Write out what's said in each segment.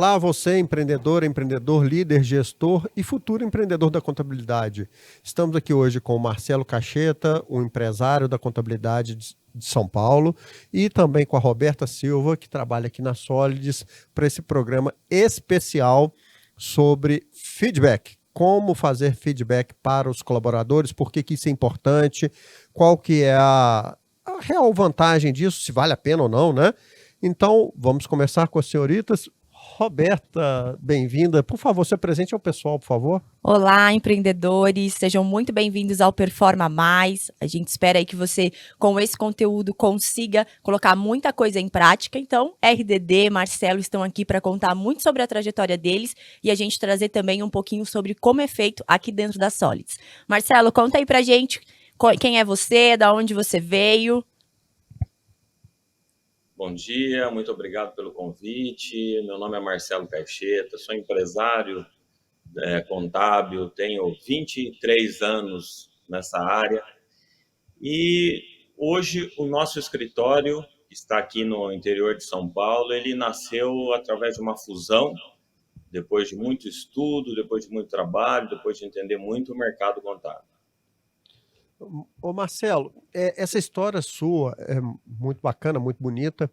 Olá, você, empreendedor, empreendedor, líder, gestor e futuro empreendedor da contabilidade. Estamos aqui hoje com o Marcelo Cacheta, um empresário da contabilidade de São Paulo, e também com a Roberta Silva, que trabalha aqui na Solids, para esse programa especial sobre feedback. Como fazer feedback para os colaboradores, por que isso é importante, qual que é a real vantagem disso, se vale a pena ou não, né? Então, vamos começar com as senhoritas. Roberta, bem-vinda. Por favor, se apresente ao pessoal, por favor. Olá, empreendedores, sejam muito bem-vindos ao Performa Mais. A gente espera aí que você, com esse conteúdo, consiga colocar muita coisa em prática. Então, RDD, Marcelo estão aqui para contar muito sobre a trajetória deles e a gente trazer também um pouquinho sobre como é feito aqui dentro da Solids. Marcelo, conta aí pra gente quem é você, da onde você veio. Bom dia, muito obrigado pelo convite. Meu nome é Marcelo Cacheta, sou empresário contábil, tenho 23 anos nessa área e hoje o nosso escritório está aqui no interior de São Paulo. Ele nasceu através de uma fusão, depois de muito estudo, depois de muito trabalho, depois de entender muito o mercado contábil. Ô Marcelo, essa história sua é muito bacana, muito bonita.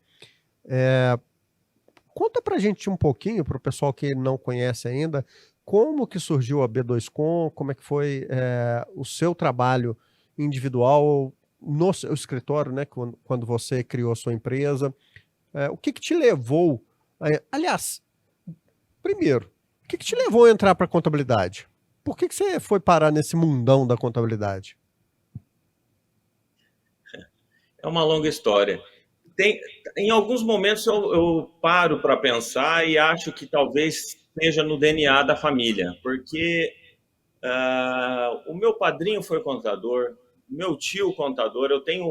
Conta pra gente um pouquinho, para o pessoal que não conhece ainda, como que surgiu a B2Com, como é que foi o seu trabalho individual no seu escritório, né, quando você criou a sua empresa. O que te levou... aliás, primeiro, o que te levou a entrar para a contabilidade? Por que você foi parar nesse mundão da contabilidade? É uma longa história. Em alguns momentos eu paro para pensar e acho que talvez esteja no DNA da família, porque o meu padrinho foi contador, meu tio contador, eu tenho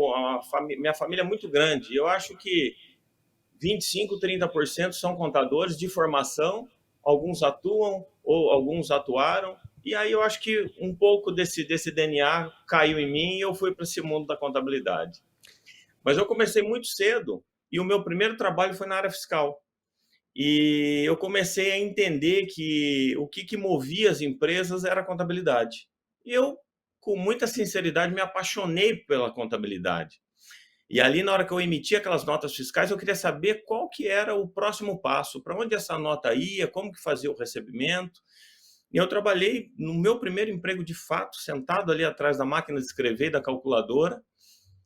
minha família é muito grande, eu acho que 25, 30% são contadores de formação, alguns atuam ou alguns atuaram, e aí eu acho que um pouco desse DNA caiu em mim e eu fui para esse mundo da contabilidade. Mas eu comecei muito cedo e o meu primeiro trabalho foi na área fiscal. E eu comecei a entender que o que movia as empresas era a contabilidade. E eu, com muita sinceridade, me apaixonei pela contabilidade. E ali, na hora que eu emitia aquelas notas fiscais, eu queria saber qual que era o próximo passo, para onde essa nota ia, como que fazia o recebimento. E eu trabalhei no meu primeiro emprego de fato, sentado ali atrás da máquina de escrever e da calculadora,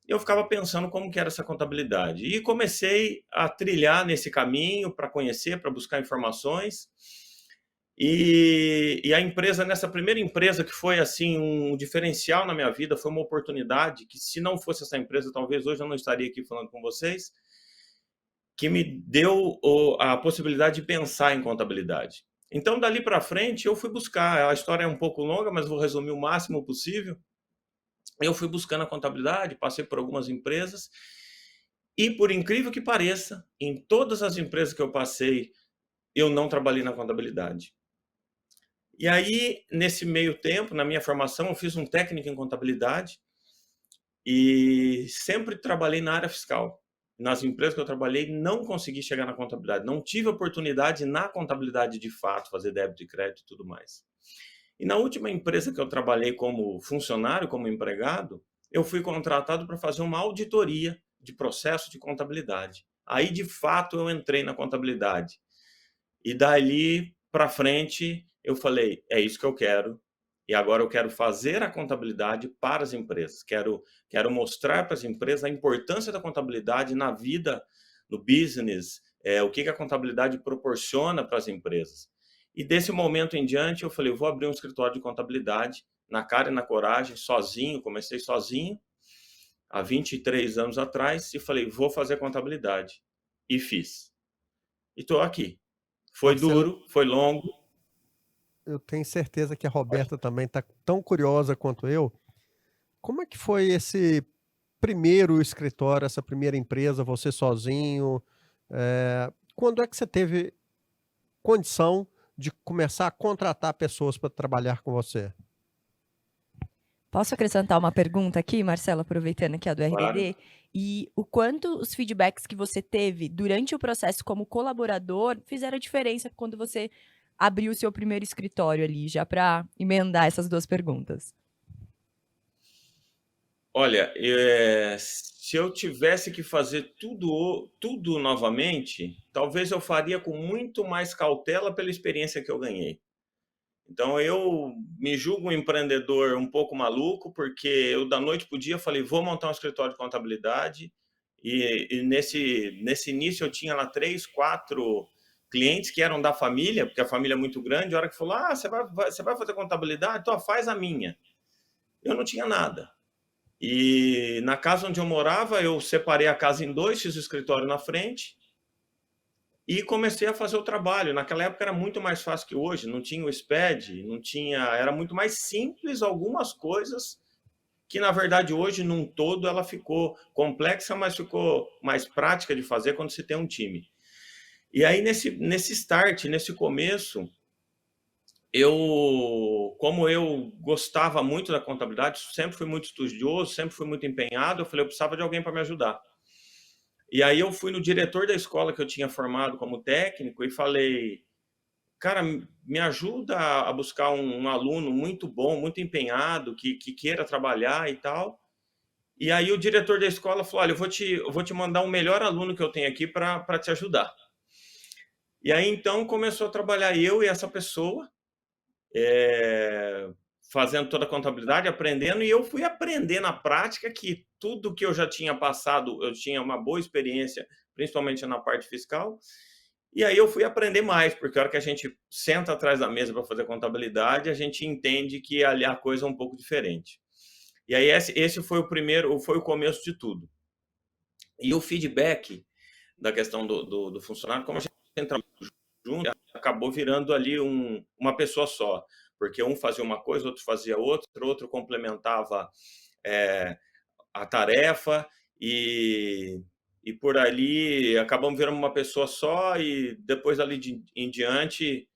eu ficava pensando como que era essa contabilidade. E comecei a trilhar nesse caminho para conhecer, para buscar informações. E a empresa, nessa primeira empresa, que foi assim um diferencial na minha vida, foi uma oportunidade que, se não fosse essa empresa, talvez hoje eu não estaria aqui falando com vocês, que me deu a possibilidade de pensar em contabilidade. Então, dali para frente, eu fui buscar. A história é um pouco longa, mas vou resumir o máximo possível. Eu fui buscando a contabilidade, passei por algumas empresas e, por incrível que pareça, em todas as empresas que eu passei, eu não trabalhei na contabilidade. E aí, nesse meio tempo, na minha formação, eu fiz um técnico em contabilidade e sempre trabalhei na área fiscal. Nas empresas que eu trabalhei, não consegui chegar na contabilidade, não tive oportunidade na contabilidade de fato, fazer débito e crédito e tudo mais. E na última empresa que eu trabalhei como funcionário, como empregado, eu fui contratado para fazer uma auditoria de processo de contabilidade. Aí, de fato, eu entrei na contabilidade. E dali para frente, eu falei, é isso que eu quero. E agora eu quero fazer a contabilidade para as empresas. Quero mostrar para as empresas a importância da contabilidade na vida, no business, o que a contabilidade proporciona para as empresas. E desse momento em diante, eu falei, eu vou abrir um escritório de contabilidade, na cara e na coragem, sozinho, comecei sozinho, há 23 anos atrás, e falei, vou fazer contabilidade. E fiz. E estou aqui. Foi Marcelo, duro, foi longo. eu tenho certeza que a Roberta também está tão curiosa quanto eu. Como é que foi esse primeiro escritório, essa primeira empresa, você sozinho? Quando é que você teve condição de começar a contratar pessoas para trabalhar com você? Posso acrescentar uma pergunta aqui, Marcelo, aproveitando que é do Claro. RDD? E o quanto os feedbacks que você teve durante o processo como colaborador fizeram diferença quando você abriu o seu primeiro escritório ali, já para emendar essas duas perguntas? Olha, se eu tivesse que fazer tudo novamente, talvez eu faria com muito mais cautela pela experiência que eu ganhei. Então eu me julgo um empreendedor um pouco maluco, porque eu da noite para o dia falei, vou montar um escritório de contabilidade, e nesse início eu tinha lá 3, 4 clientes que eram da família, porque a família é muito grande. A hora que falou, você vai fazer contabilidade? Então faz a minha. Eu não tinha nada. E na casa onde eu morava, eu separei a casa em dois, fiz o escritório na frente e comecei a fazer o trabalho. Naquela época era muito mais fácil que hoje, não tinha o SPED, não tinha, era muito mais simples algumas coisas que na verdade hoje num todo ela ficou complexa, mas ficou mais prática de fazer quando se tem um time. E aí nesse start, nesse começo, como eu gostava muito da contabilidade, sempre fui muito estudioso, sempre fui muito empenhado, eu falei, eu precisava de alguém para me ajudar. E aí eu fui no diretor da escola que eu tinha formado como técnico e falei, cara, me ajuda a buscar um aluno muito bom, muito empenhado, que queira trabalhar e tal. E aí o diretor da escola falou, olha, eu vou te mandar o melhor aluno que eu tenho aqui para te ajudar. E aí então começou a trabalhar eu e essa pessoa, fazendo toda a contabilidade, aprendendo, e eu fui aprender na prática que tudo que eu já tinha passado, eu tinha uma boa experiência, principalmente na parte fiscal, e aí eu fui aprender mais, porque a hora que a gente senta atrás da mesa para fazer contabilidade, a gente entende que ali a coisa é um pouco diferente. E aí esse foi foi o começo de tudo. E o feedback da questão do funcionário, como a gente entrou junto, acabou virando ali uma pessoa só, porque um fazia uma coisa, outro fazia outra, outro complementava a tarefa, e por ali acabamos virando uma pessoa só, e depois ali em diante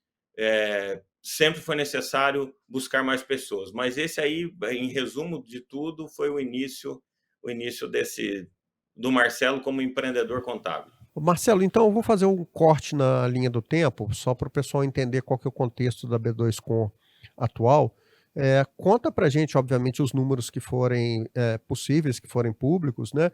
sempre foi necessário buscar mais pessoas. Mas esse aí, em resumo de tudo, foi o início do Marcelo como empreendedor contábil. Marcelo, então eu vou fazer um corte na linha do tempo, só para o pessoal entender qual que é o contexto da B2Com atual. Conta para a gente, obviamente, os números que forem possíveis, que forem públicos, né?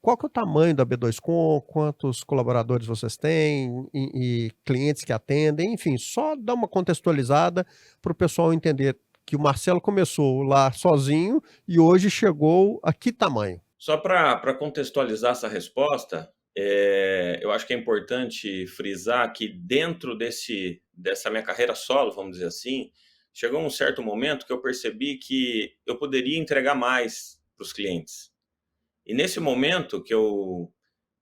Qual que é o tamanho da B2Com, quantos colaboradores vocês têm e clientes que atendem, enfim, só dar uma contextualizada para o pessoal entender que o Marcelo começou lá sozinho e hoje chegou a que tamanho? Só para contextualizar essa resposta, eu acho que é importante frisar que dentro dessa minha carreira solo, vamos dizer assim, chegou um certo momento que eu percebi que eu poderia entregar mais para os clientes. E nesse momento que eu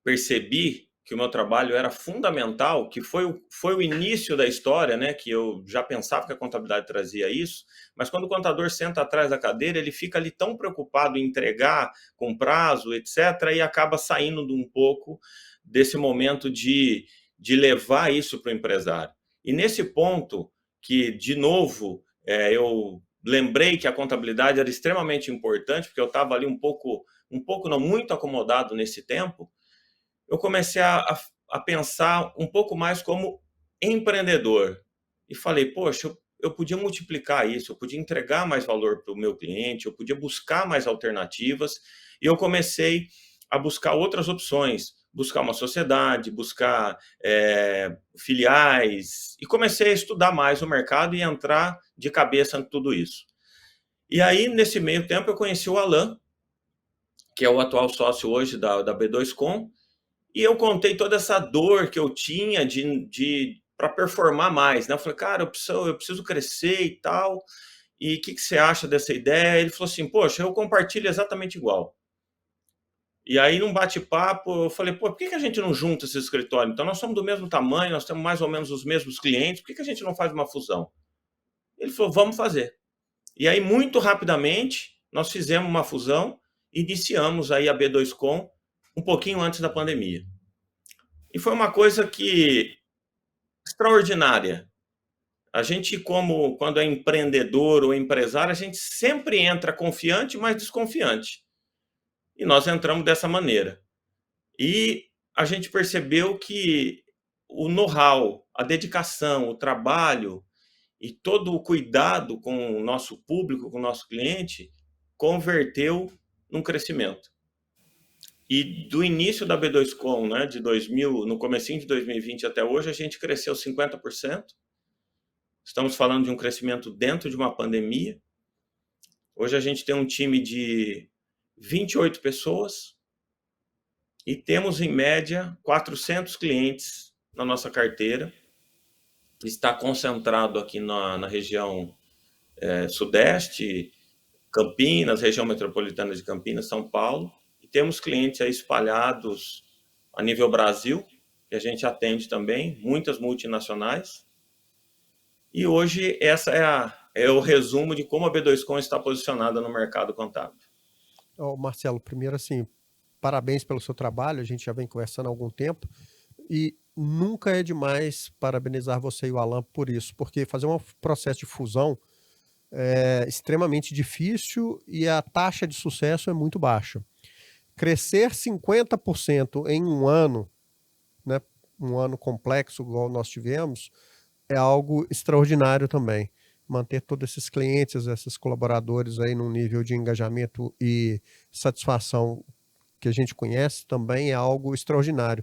percebi que o meu trabalho era fundamental, que foi o início da história, né? Que eu já pensava que a contabilidade trazia isso, mas quando o contador senta atrás da cadeira, ele fica ali tão preocupado em entregar com prazo, etc., e acaba saindo de um pouco desse momento de levar isso para o empresário. E nesse ponto que, de novo, eu lembrei que a contabilidade era extremamente importante, porque eu estava ali um pouco não, muito acomodado nesse tempo, eu comecei a pensar um pouco mais como empreendedor. E falei, poxa, eu podia multiplicar isso, eu podia entregar mais valor para o meu cliente, eu podia buscar mais alternativas. E eu comecei a buscar outras opções, buscar uma sociedade, buscar filiais, e comecei a estudar mais o mercado e entrar de cabeça em tudo isso. E aí, nesse meio tempo, eu conheci o Alan, que é o atual sócio hoje da B2Com, e eu contei toda essa dor que eu tinha para performar mais, né? Eu falei, cara, eu preciso crescer e tal. E o que você acha dessa ideia? Ele falou assim, poxa, eu compartilho exatamente igual. E aí, num bate-papo, eu falei, pô, por que a gente não junta esse escritório? Então, nós somos do mesmo tamanho, nós temos mais ou menos os mesmos clientes, por que a gente não faz uma fusão? Ele falou, vamos fazer. E aí, muito rapidamente, nós fizemos uma fusão, iniciamos aí a B2Com um pouquinho antes da pandemia. E foi uma coisa que extraordinária. A gente, como quando é empreendedor ou empresário, a gente sempre entra confiante, mas desconfiante. E nós entramos dessa maneira. E a gente percebeu que o know-how, a dedicação, o trabalho e todo o cuidado com o nosso público, com o nosso cliente, converteu num crescimento. E do início da B2Com, né, de 2000, no comecinho de 2020 até hoje, a gente cresceu 50%. Estamos falando de um crescimento dentro de uma pandemia. Hoje a gente tem um time de 28 pessoas e temos, em média, 400 clientes na nossa carteira. Está concentrado aqui na região Sudeste, Campinas, região metropolitana de Campinas, São Paulo. E temos clientes aí espalhados a nível Brasil, que a gente atende também, muitas multinacionais. E hoje essa é o resumo de como a B2Com está posicionada no mercado contábil. Marcelo, primeiro assim, parabéns pelo seu trabalho, a gente já vem conversando há algum tempo e nunca é demais parabenizar você e o Alan por isso, porque fazer um processo de fusão é extremamente difícil e a taxa de sucesso é muito baixa. Crescer 50% em um ano, né, um ano complexo igual nós tivemos, é algo extraordinário também. Manter todos esses clientes, esses colaboradores aí num nível de engajamento e satisfação que a gente conhece também é algo extraordinário.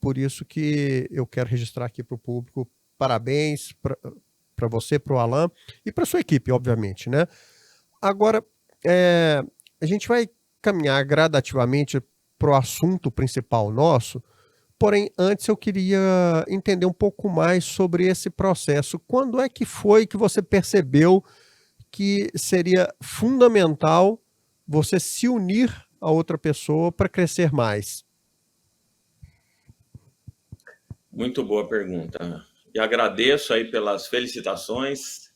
Por isso que eu quero registrar aqui para o público, parabéns para você, para o Alan e para sua equipe, obviamente, né? Agora, a gente vai caminhar gradativamente para o assunto principal nosso, porém, antes eu queria entender um pouco mais sobre esse processo. Quando é que foi que você percebeu que seria fundamental você se unir a outra pessoa para crescer mais? Muito boa pergunta. E agradeço aí pelas felicitações.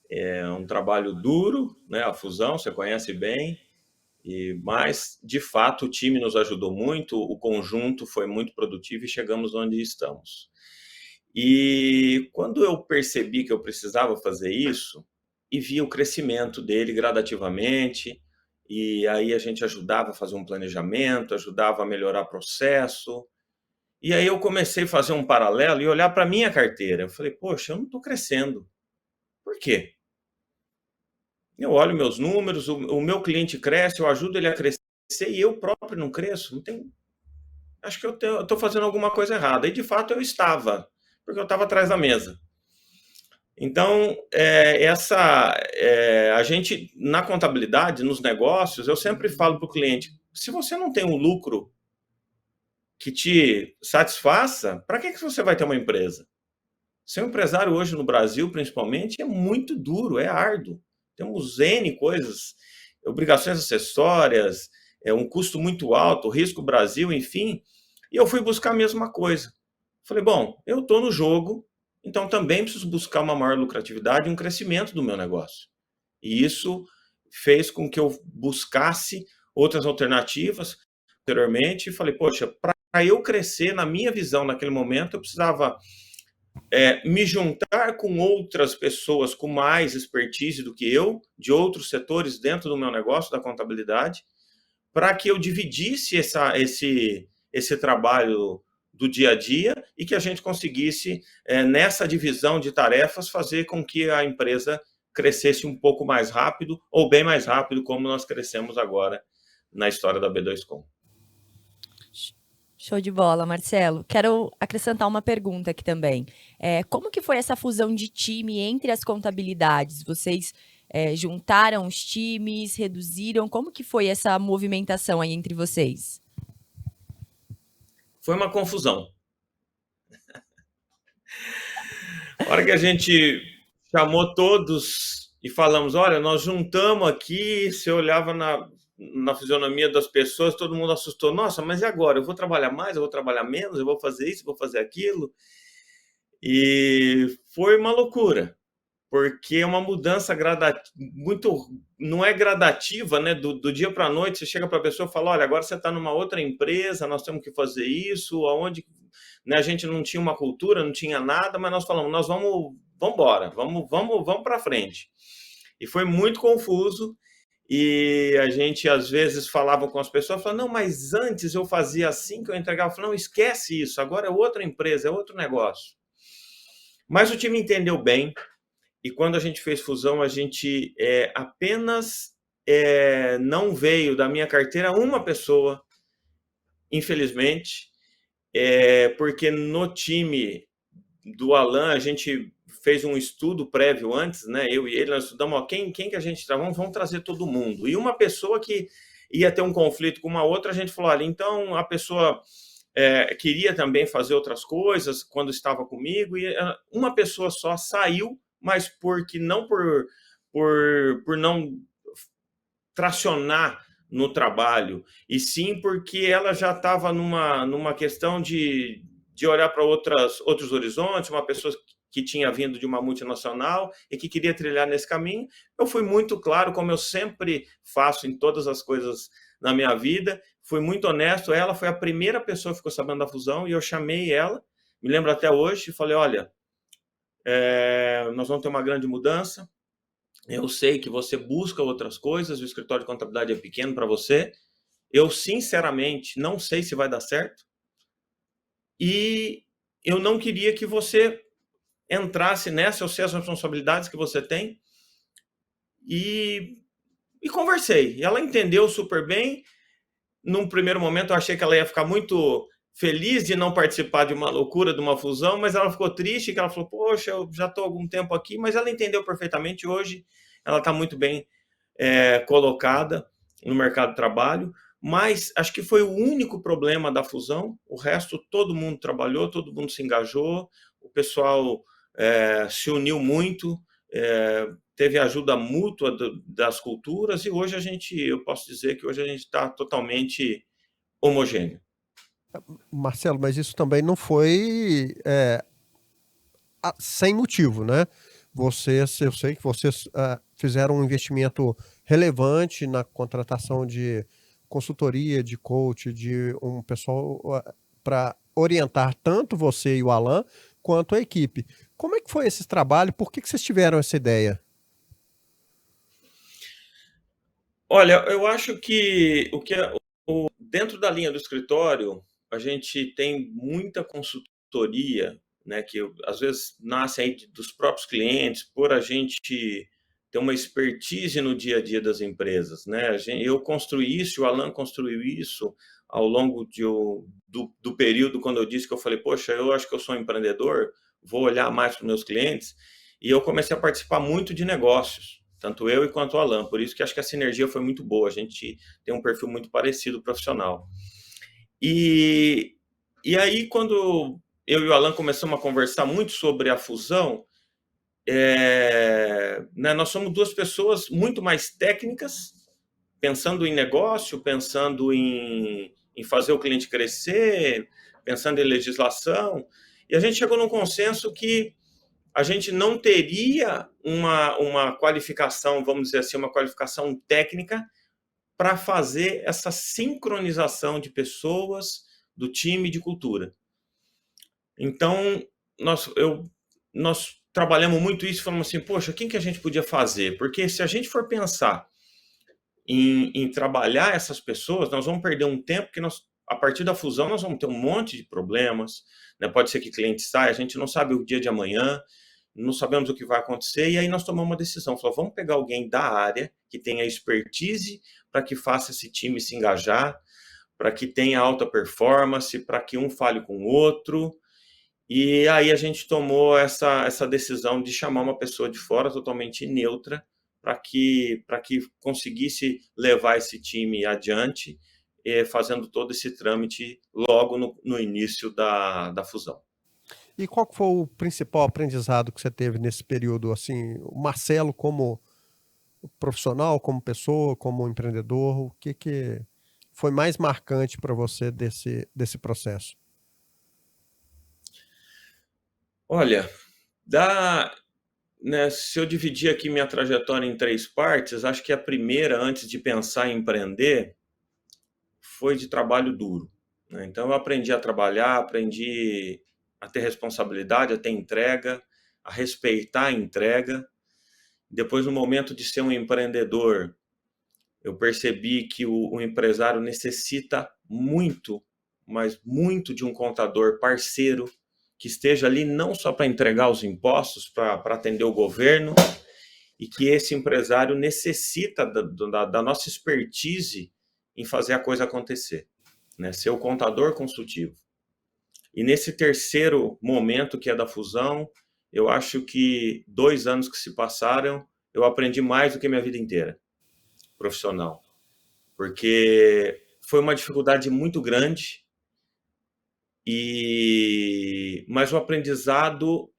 É um trabalho duro, né? A fusão, você conhece bem. Mas, de fato, o time nos ajudou muito, o conjunto foi muito produtivo e chegamos onde estamos. E quando eu percebi que eu precisava fazer isso, e vi o crescimento dele gradativamente, e aí a gente ajudava a fazer um planejamento, ajudava a melhorar processo, e aí eu comecei a fazer um paralelo e olhar para a minha carteira. Eu falei, poxa, eu não estou crescendo. Por quê? Eu olho meus números, o meu cliente cresce, eu ajudo ele a crescer e eu próprio não cresço. Não tem... Acho que eu estou fazendo alguma coisa errada. E de fato eu estava, porque eu estava atrás da mesa. Então, a gente, na contabilidade, nos negócios, eu sempre falo para o cliente, se você não tem um lucro que te satisfaça, para que você vai ter uma empresa? Ser um empresário hoje no Brasil, principalmente, é muito duro, é árduo. Temos N coisas, obrigações acessórias, um custo muito alto, risco Brasil, enfim. E eu fui buscar a mesma coisa. Falei, bom, eu estou no jogo, então também preciso buscar uma maior lucratividade e um crescimento do meu negócio. E isso fez com que eu buscasse outras alternativas anteriormente e falei, poxa, para eu crescer, na minha visão, naquele momento, eu precisava me juntar com outras pessoas com mais expertise do que eu, de outros setores dentro do meu negócio, da contabilidade, para que eu dividisse esse trabalho do dia a dia e que a gente conseguisse, nessa divisão de tarefas, fazer com que a empresa crescesse um pouco mais rápido ou bem mais rápido, como nós crescemos agora na história da B2Com. Show de bola, Marcelo. Quero acrescentar uma pergunta aqui também. Como que foi essa fusão de time entre as contabilidades? Vocês juntaram os times, reduziram? Como que foi essa movimentação aí entre vocês? Foi uma confusão. A hora que a gente chamou todos e falamos, olha, nós juntamos aqui, você olhava na fisionomia das pessoas, todo mundo assustou. Nossa, mas e agora? Eu vou trabalhar mais? Eu vou trabalhar menos? Eu vou fazer isso? Eu vou fazer aquilo? E foi uma loucura, porque é uma mudança não é gradativa, né? Do dia para a noite, você chega para a pessoa e fala, olha, agora você está numa outra empresa, nós temos que fazer isso, aonde, né, a gente não tinha uma cultura, não tinha nada, mas nós falamos, nós vamos vamos embora, vamos para frente. E foi muito confuso. E a gente, às vezes, falava com as pessoas, falando, não, mas antes eu fazia assim que eu entregava. Eu falava, não, esquece isso, agora é outra empresa, é outro negócio. Mas o time entendeu bem, e quando a gente fez fusão, a gente apenas não veio da minha carteira uma pessoa, infelizmente, porque no time do Alan, a gente fez um estudo prévio antes, né? Eu e ele, nós estudamos, ó, quem que a gente traz? Vamos trazer todo mundo. E uma pessoa que ia ter um conflito com uma outra, a gente falou, olha, então a pessoa queria também fazer outras coisas quando estava comigo, e uma pessoa só saiu, mas porque não por não tracionar no trabalho, e sim porque ela já estava numa questão de olhar para outros horizontes, uma pessoa que tinha vindo de uma multinacional e que queria trilhar nesse caminho. Eu fui muito claro, como eu sempre faço em todas as coisas na minha vida, fui muito honesto. Ela foi a primeira pessoa que ficou sabendo da fusão e eu chamei ela, me lembro até hoje, e falei, olha, nós vamos ter uma grande mudança, eu sei que você busca outras coisas, o escritório de contabilidade é pequeno para você, eu sinceramente não sei se vai dar certo, e eu não queria que você entrasse nessa, eu sei as responsabilidades que você tem, e conversei. E ela entendeu super bem. Num primeiro momento eu achei que ela ia ficar muito feliz de não participar de uma loucura, de uma fusão, mas ela ficou triste, que ela falou, poxa, eu já estou há algum tempo aqui, mas ela entendeu perfeitamente. Hoje ela está muito bem colocada no mercado de trabalho, mas acho que foi o único problema da fusão. O resto, todo mundo trabalhou, todo mundo se engajou, o pessoal se uniu muito, teve ajuda mútua das culturas, e hoje eu posso dizer que hoje a gente está totalmente homogêneo. Marcelo, mas isso também não foi sem motivo, né? Eu sei que vocês fizeram um investimento relevante na contratação de consultoria, de coach, de um pessoal para orientar tanto você e o Alan, quanto a equipe. Como é que foi esse trabalho? Por que vocês tiveram essa ideia? Olha, eu acho que dentro da linha do escritório, a gente tem muita consultoria, né, que às vezes nasce aí dos próprios clientes, por a gente ter uma expertise no dia a dia das empresas, né? Eu construí isso, o Alan construiu isso ao longo do período, quando eu disse que eu falei, poxa, eu acho que eu sou um empreendedor, vou olhar mais para os meus clientes, e eu comecei a participar muito de negócios, tanto eu quanto o Alan, por isso que acho que a sinergia foi muito boa, a gente tem um perfil muito parecido profissional. E, aí, quando eu e o Alan começamos a conversar muito sobre a fusão, né, nós somos duas pessoas muito mais técnicas, pensando em negócio, pensando em fazer o cliente crescer, pensando em legislação, e a gente chegou num consenso que a gente não teria uma qualificação, vamos dizer assim, uma qualificação técnica para fazer essa sincronização de pessoas, do time de cultura. Então, nós trabalhamos muito isso, falamos assim, poxa, quem que a gente podia fazer? Porque se a gente for pensar em trabalhar essas pessoas, nós vamos perder um tempo que a partir da fusão, nós vamos ter um monte de problemas, né? Pode ser que cliente saia, a gente não sabe o dia de amanhã, não sabemos o que vai acontecer, e aí nós tomamos uma decisão, falamos, vamos pegar alguém da área, que tenha expertise para que faça esse time se engajar, para que tenha alta performance, para que um fale com o outro, e aí a gente tomou essa decisão de chamar uma pessoa de fora, totalmente neutra, para que conseguisse levar esse time adiante, fazendo todo esse trâmite logo no início da fusão. E qual que foi o principal aprendizado que você teve nesse período? Assim, o Marcelo como profissional, como pessoa, como empreendedor, o que foi mais marcante para você desse processo? Olha, né, se eu dividir aqui minha trajetória em 3 partes, acho que a primeira, antes de pensar em empreender, foi de trabalho duro, né? Então eu aprendi a trabalhar, aprendi a ter responsabilidade, a ter entrega, a respeitar a entrega. Depois, no momento de ser um empreendedor, eu percebi que o empresário necessita muito, mas muito de um contador parceiro que esteja ali não só para entregar os impostos, para atender o governo, e que esse empresário necessita da nossa expertise em fazer a coisa acontecer, né? Ser o contador consultivo. E nesse terceiro momento, que é da fusão, eu acho que 2 anos que se passaram, eu aprendi mais do que minha vida inteira profissional, porque foi uma dificuldade muito grande, mas o aprendizado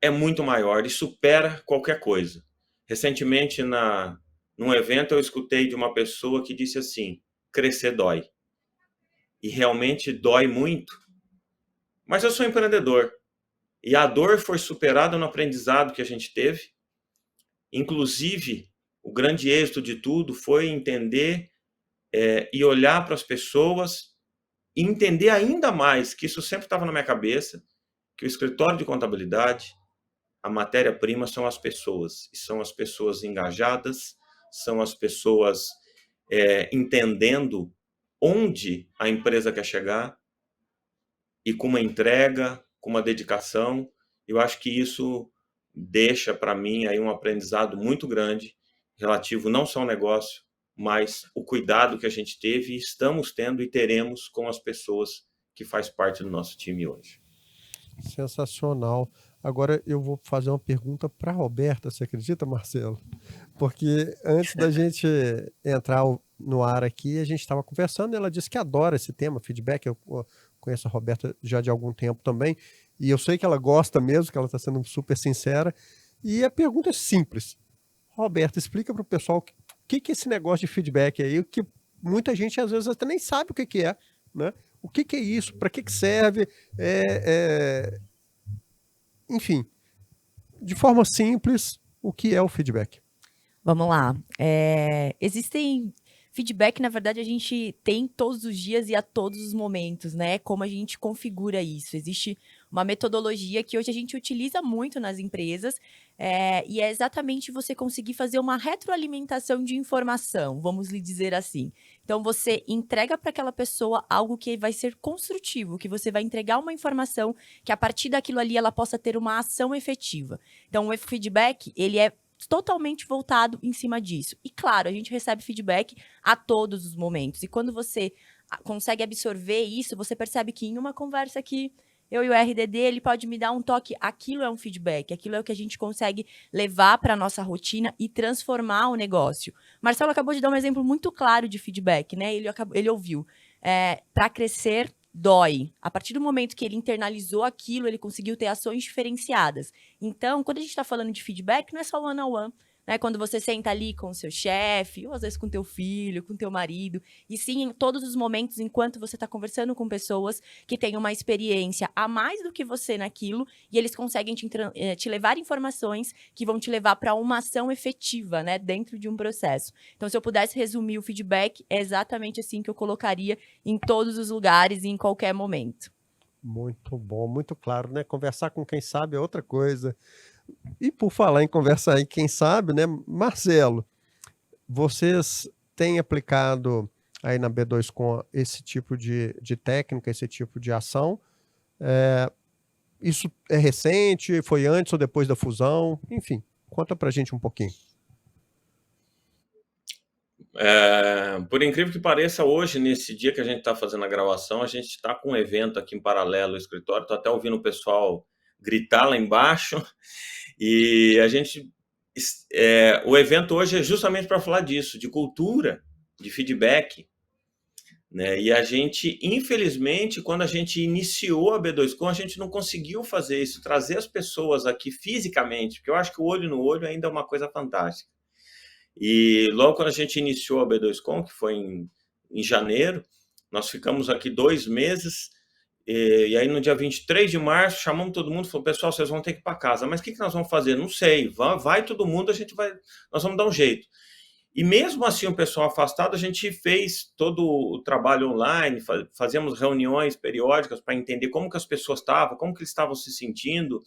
é muito maior e supera qualquer coisa. Recentemente, num evento, eu escutei de uma pessoa que disse assim: crescer dói. E realmente dói muito. Mas eu sou empreendedor. E a dor foi superada no aprendizado que a gente teve. Inclusive, o grande êxito de tudo foi entender e olhar para as pessoas e entender ainda mais, que isso sempre estava na minha cabeça, que o escritório de contabilidade, a matéria-prima são as pessoas. E são as pessoas engajadas, são as pessoas entendendo onde a empresa quer chegar e com uma entrega, com uma dedicação. Eu acho que isso deixa para mim aí um aprendizado muito grande, relativo não só ao negócio, mas o cuidado que a gente teve, estamos tendo e teremos com as pessoas que faz parte do nosso time hoje. Sensacional. Agora eu vou fazer uma pergunta para a Roberta, você acredita, Marcelo? Porque antes da gente entrar no ar aqui, a gente estava conversando e ela disse que adora esse tema, feedback. Eu conheço a Roberta já de algum tempo também, e eu sei que ela gosta mesmo, que ela está sendo super sincera. E a pergunta é simples. Roberta, explica para o pessoal o que é esse negócio de feedback aí, que muita gente às vezes até nem sabe o que é, né? O que é isso? Para que serve? Enfim, de forma simples, o que é o feedback? Vamos lá. Existem feedback, na verdade, a gente tem todos os dias e a todos os momentos, né? Como a gente configura isso. Existe uma metodologia que hoje a gente utiliza muito nas empresas, e é exatamente você conseguir fazer uma retroalimentação de informação, vamos lhe dizer assim. Então, você entrega para aquela pessoa algo que vai ser construtivo, que você vai entregar uma informação que, a partir daquilo ali, ela possa ter uma ação efetiva. Então, o feedback, ele é totalmente voltado em cima disso. E claro, a gente recebe feedback a todos os momentos. E quando você consegue absorver isso, você percebe que em uma conversa aqui, eu e o RDD, ele pode me dar um toque, aquilo é um feedback, aquilo é o que a gente consegue levar para a nossa rotina e transformar o negócio. Marcelo acabou de dar um exemplo muito claro de feedback, né? Ele ouviu. Para crescer, dói. A partir do momento que ele internalizou aquilo, ele conseguiu ter ações diferenciadas. Então, quando a gente está falando de feedback, não é só one-on-one, né? Quando você senta ali com o seu chefe, ou às vezes com o teu filho, com o teu marido, e sim em todos os momentos, enquanto você está conversando com pessoas que têm uma experiência a mais do que você naquilo, e eles conseguem te levar informações que vão te levar para uma ação efetiva, né? Dentro de um processo. Então, se eu pudesse resumir o feedback, é exatamente assim que eu colocaria em todos os lugares e em qualquer momento. Muito bom, muito claro, né? Conversar com quem sabe é outra coisa. E por falar em conversar aí, quem sabe, né? Marcelo, vocês têm aplicado aí na B2Com esse tipo de técnica, esse tipo de ação? Isso é recente? Foi antes ou depois da fusão? Enfim, conta pra gente um pouquinho. Por incrível que pareça, hoje, nesse dia que a gente está fazendo a gravação, a gente está com um evento aqui em paralelo ao escritório. Estou até ouvindo o pessoal gritar lá embaixo. E o evento hoje é justamente para falar disso, de cultura, de feedback, né? E a gente, infelizmente, quando a gente iniciou a B2Com, a gente não conseguiu fazer isso, trazer as pessoas aqui fisicamente, porque eu acho que o olho no olho ainda é uma coisa fantástica. E logo quando a gente iniciou a B2Com, que foi em janeiro, nós ficamos aqui 2 meses. E aí, no dia 23 de março, chamamos todo mundo e falou: pessoal, vocês vão ter que ir para casa. Mas o que nós vamos fazer? Não sei. Vai todo mundo, nós vamos dar um jeito. E mesmo assim, o pessoal afastado, a gente fez todo o trabalho online, fazíamos reuniões periódicas para entender como que as pessoas estavam, como que eles estavam se sentindo,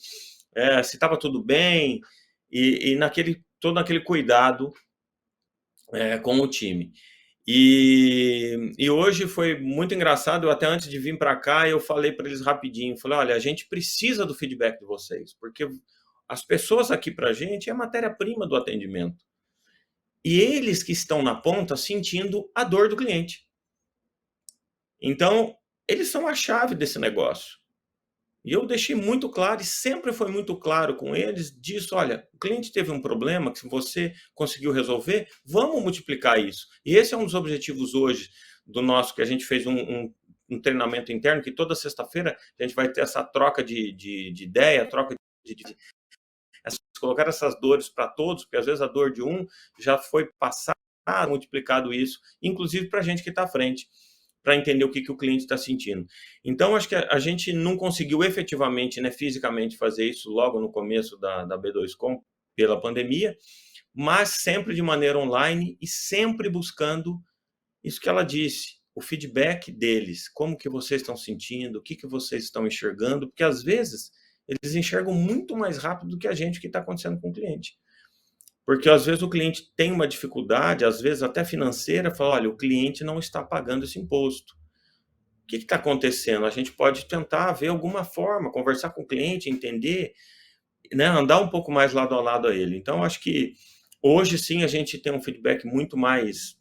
se estava tudo bem, e todo aquele cuidado com o time. E hoje foi muito engraçado, eu até antes de vir para cá, eu falei para eles rapidinho, falei, olha, a gente precisa do feedback de vocês, porque as pessoas aqui para a gente é a matéria-prima do atendimento. E eles que estão na ponta sentindo a dor do cliente. Então, eles são a chave desse negócio. E eu deixei muito claro, e sempre foi muito claro com eles, disso, olha, o cliente teve um problema que você conseguiu resolver, vamos multiplicar isso. E esse é um dos objetivos hoje do nosso, que a gente fez um treinamento interno, que toda sexta-feira a gente vai ter essa troca de ideia, troca de colocar essas dores para todos, porque às vezes a dor de um já foi passada, multiplicado isso, inclusive para a gente que está à frente, para entender o que o cliente está sentindo. Então, acho que a gente não conseguiu efetivamente, né, fisicamente fazer isso logo no começo da B2Com, pela pandemia, mas sempre de maneira online e sempre buscando isso que ela disse, o feedback deles, como que vocês estão sentindo, o que vocês estão enxergando, porque às vezes eles enxergam muito mais rápido do que a gente, o que está acontecendo com o cliente. Porque às vezes o cliente tem uma dificuldade, às vezes até financeira, fala, olha, o cliente não está pagando esse imposto. O que está acontecendo? A gente pode tentar ver alguma forma, conversar com o cliente, entender, né, andar um pouco mais lado a lado a ele. Então, acho que hoje sim a gente tem um feedback muito mais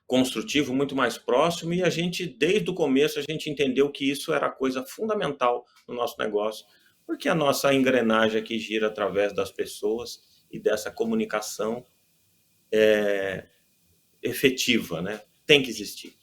construtivo, muito mais próximo, e a gente, desde o começo, a gente entendeu que isso era coisa fundamental no nosso negócio, porque a nossa engrenagem aqui gira através das pessoas e dessa comunicação efetiva, né? Tem que existir.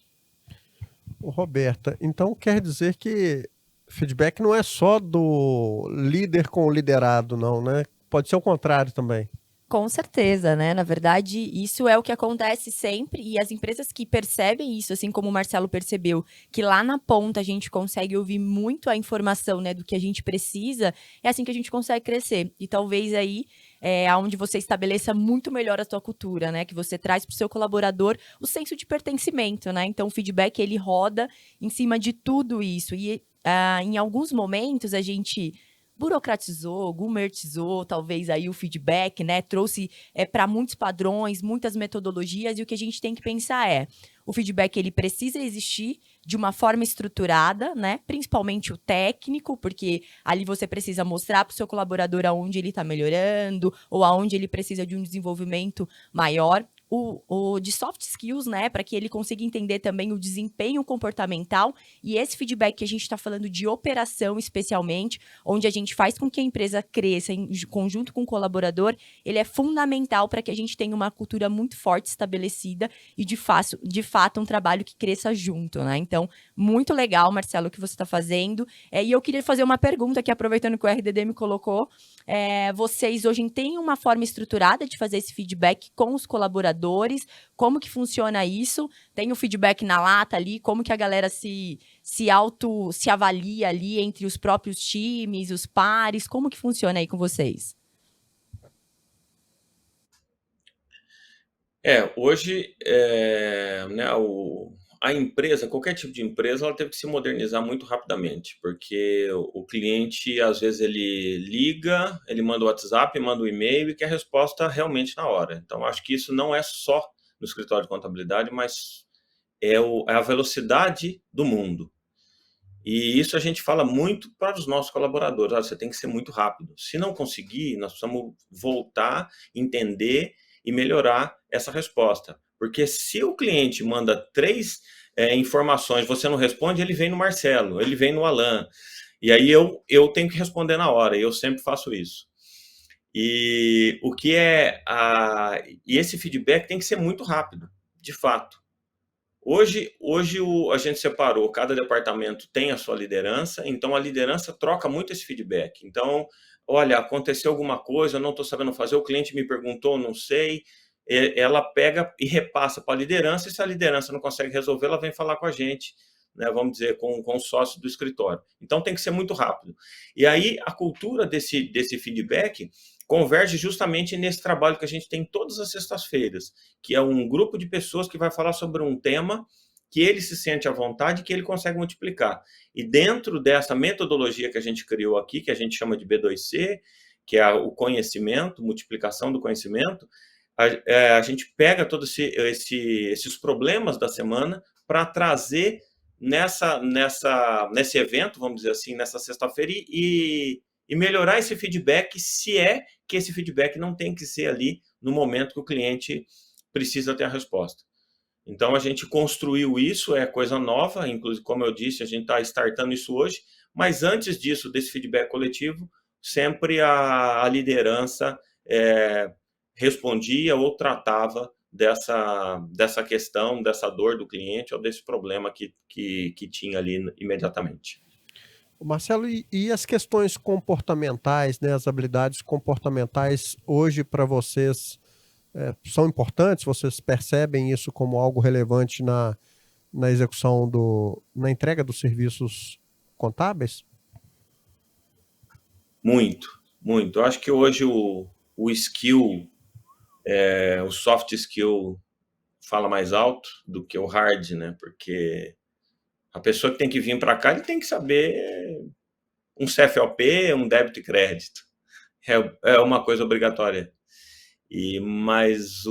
Ô, Roberta, então quer dizer que feedback não é só do líder com o liderado, não, né? Pode ser o contrário também. Com certeza, né? Na verdade, isso é o que acontece sempre, e as empresas que percebem isso, assim como o Marcelo percebeu, que lá na ponta a gente consegue ouvir muito a informação, né, do que a gente precisa, é assim que a gente consegue crescer. E talvez aí aonde você estabeleça muito melhor a sua cultura, né? Que você traz para o seu colaborador o senso de pertencimento, né? Então, o feedback, ele roda em cima de tudo isso. E em alguns momentos a gente burocratizou, gumertizou, talvez aí o feedback, né? Trouxe para muitos padrões, muitas metodologias, e o que a gente tem que pensar o feedback, ele precisa existir de uma forma estruturada, né? Principalmente o técnico, porque ali você precisa mostrar para o seu colaborador aonde ele está melhorando, ou aonde ele precisa de um desenvolvimento maior. O de soft skills, né, para que ele consiga entender também o desempenho comportamental, e esse feedback que a gente está falando de operação especialmente, onde a gente faz com que a empresa cresça em conjunto com o colaborador, ele é fundamental para que a gente tenha uma cultura muito forte estabelecida e de fato um trabalho que cresça junto, né? Então, muito legal, Marcelo, o que você está fazendo. E eu queria fazer uma pergunta aqui, aproveitando que o RDD me colocou. Vocês hoje têm uma forma estruturada de fazer esse feedback com os colaboradores? Como que funciona isso? Tem o feedback na lata ali? Como que a galera se avalia ali entre os próprios times, os pares? Como que funciona aí com vocês? Hoje, né, a empresa, qualquer tipo de empresa, ela teve que se modernizar muito rapidamente, porque o cliente, às vezes, ele liga, ele manda o WhatsApp, manda o e-mail e quer resposta realmente na hora. Então, acho que isso não é só no escritório de contabilidade, mas é a velocidade do mundo. E isso a gente fala muito para os nossos colaboradores. Você tem que ser muito rápido. Se não conseguir, nós precisamos voltar, entender e melhorar essa resposta. Porque se o cliente manda 3 informações, você não responde, ele vem no Marcelo, ele vem no Alan. E aí eu tenho que responder na hora, e eu sempre faço isso. E esse feedback tem que ser muito rápido, de fato. Hoje a gente separou, cada departamento tem a sua liderança, então a liderança troca muito esse feedback. Então, olha, aconteceu alguma coisa, eu não estou sabendo fazer, o cliente me perguntou, não sei, ela pega e repassa para a liderança, e se a liderança não consegue resolver, ela vem falar com a gente, né, vamos dizer, com o sócio do escritório. Então tem que ser muito rápido. E aí a cultura desse feedback converge justamente nesse trabalho que a gente tem todas as sextas-feiras, que é um grupo de pessoas que vai falar sobre um tema que ele se sente à vontade e que ele consegue multiplicar. E dentro dessa metodologia que a gente criou aqui, que a gente chama de B2C, que é o conhecimento, multiplicação do conhecimento, a gente pega todos esses problemas da semana para trazer nesse evento, vamos dizer assim, nessa sexta-feira e melhorar esse feedback, se é que esse feedback não tem que ser ali no momento que o cliente precisa ter a resposta. Então, a gente construiu isso, é coisa nova, inclusive, como eu disse, a gente está startando isso hoje, mas antes disso, desse feedback coletivo, sempre a liderança respondia ou tratava dessa questão, dessa dor do cliente ou desse problema que tinha ali imediatamente. Marcelo, e as questões comportamentais, né, as habilidades comportamentais hoje para vocês são importantes? Vocês percebem isso como algo relevante na execução, na entrega dos serviços contábeis? Muito, muito. Eu acho que hoje o skill, o soft skill fala mais alto do que o hard, né? Porque a pessoa que tem que vir para cá, ele tem que saber um CFOP, um débito e crédito. É uma coisa obrigatória. Mas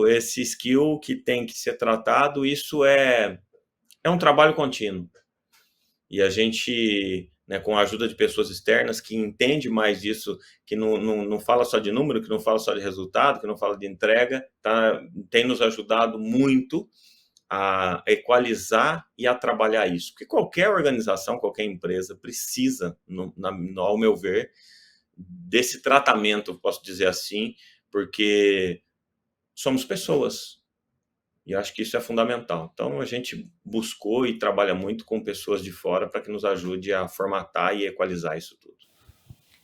esse skill que tem que ser tratado, isso é um trabalho contínuo. E a gente, né, com a ajuda de pessoas externas que entende mais isso, que não fala só de número, que não fala só de resultado, que não fala de entrega, tem nos ajudado muito a equalizar e a trabalhar isso. Porque qualquer organização, qualquer empresa precisa, ao meu ver, desse tratamento, posso dizer assim, porque somos pessoas. E acho que isso é fundamental. Então, a gente buscou e trabalha muito com pessoas de fora para que nos ajude a formatar e equalizar isso tudo.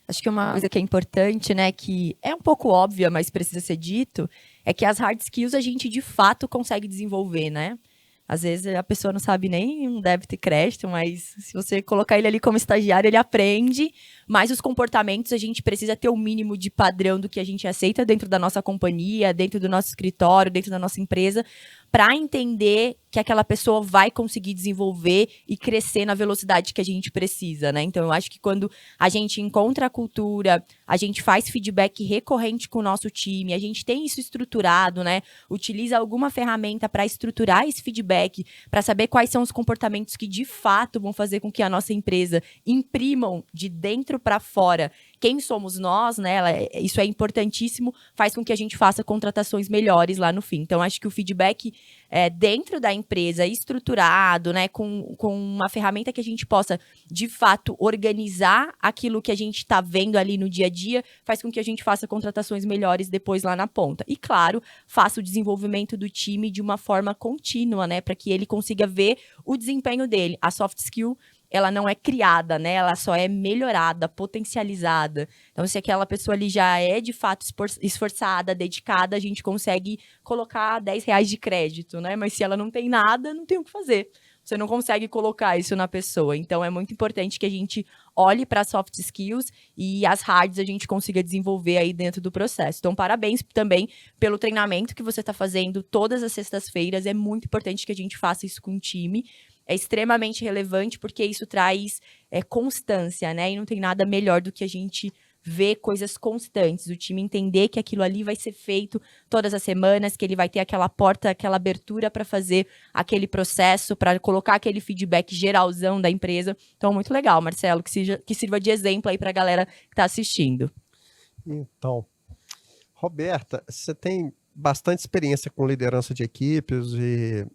Acho que uma coisa que é importante, né, que é um pouco óbvia, mas precisa ser dito, é que as hard skills a gente, de fato, consegue desenvolver, né? Às vezes a pessoa não sabe nem um débito e crédito, mas se você colocar ele ali como estagiário, ele aprende. Mas os comportamentos, a gente precisa ter o mínimo de padrão do que a gente aceita dentro da nossa companhia, dentro do nosso escritório, dentro da nossa empresa, para entender que aquela pessoa vai conseguir desenvolver e crescer na velocidade que a gente precisa, né? Então, eu acho que quando a gente encontra a cultura, a gente faz feedback recorrente com o nosso time, a gente tem isso estruturado, né? Utiliza alguma ferramenta para estruturar esse feedback, para saber quais são os comportamentos que, de fato, vão fazer com que a nossa empresa imprimam de dentro para fora quem somos nós, né? Isso é importantíssimo, faz com que a gente faça contratações melhores lá no fim. Então, acho que o feedback dentro da empresa, estruturado, né? Com uma ferramenta que a gente possa, de fato, organizar aquilo que a gente está vendo ali no dia a dia, faz com que a gente faça contratações melhores depois lá na ponta. E, claro, faça o desenvolvimento do time de uma forma contínua, né? Para que ele consiga ver o desempenho dele. A soft skill, ela não é criada, né? Ela só é melhorada, potencializada. Então, se aquela pessoa ali já é, de fato, esforçada, dedicada, a gente consegue colocar R$10 de crédito, né? Mas se ela não tem nada, não tem o que fazer. Você não consegue colocar isso na pessoa. Então, é muito importante que a gente olhe para as soft skills e as hards a gente consiga desenvolver aí dentro do processo. Então, parabéns também pelo treinamento que você está fazendo todas as sextas-feiras. É muito importante que a gente faça isso com o time. É extremamente relevante porque isso traz constância, né? E não tem nada melhor do que a gente ver coisas constantes, o time entender que aquilo ali vai ser feito todas as semanas, que ele vai ter aquela porta, aquela abertura para fazer aquele processo, para colocar aquele feedback geralzão da empresa. Então, muito legal, Marcelo, que sirva de exemplo aí para a galera que está assistindo. Então, Roberta, você tem bastante experiência com liderança de equipes e,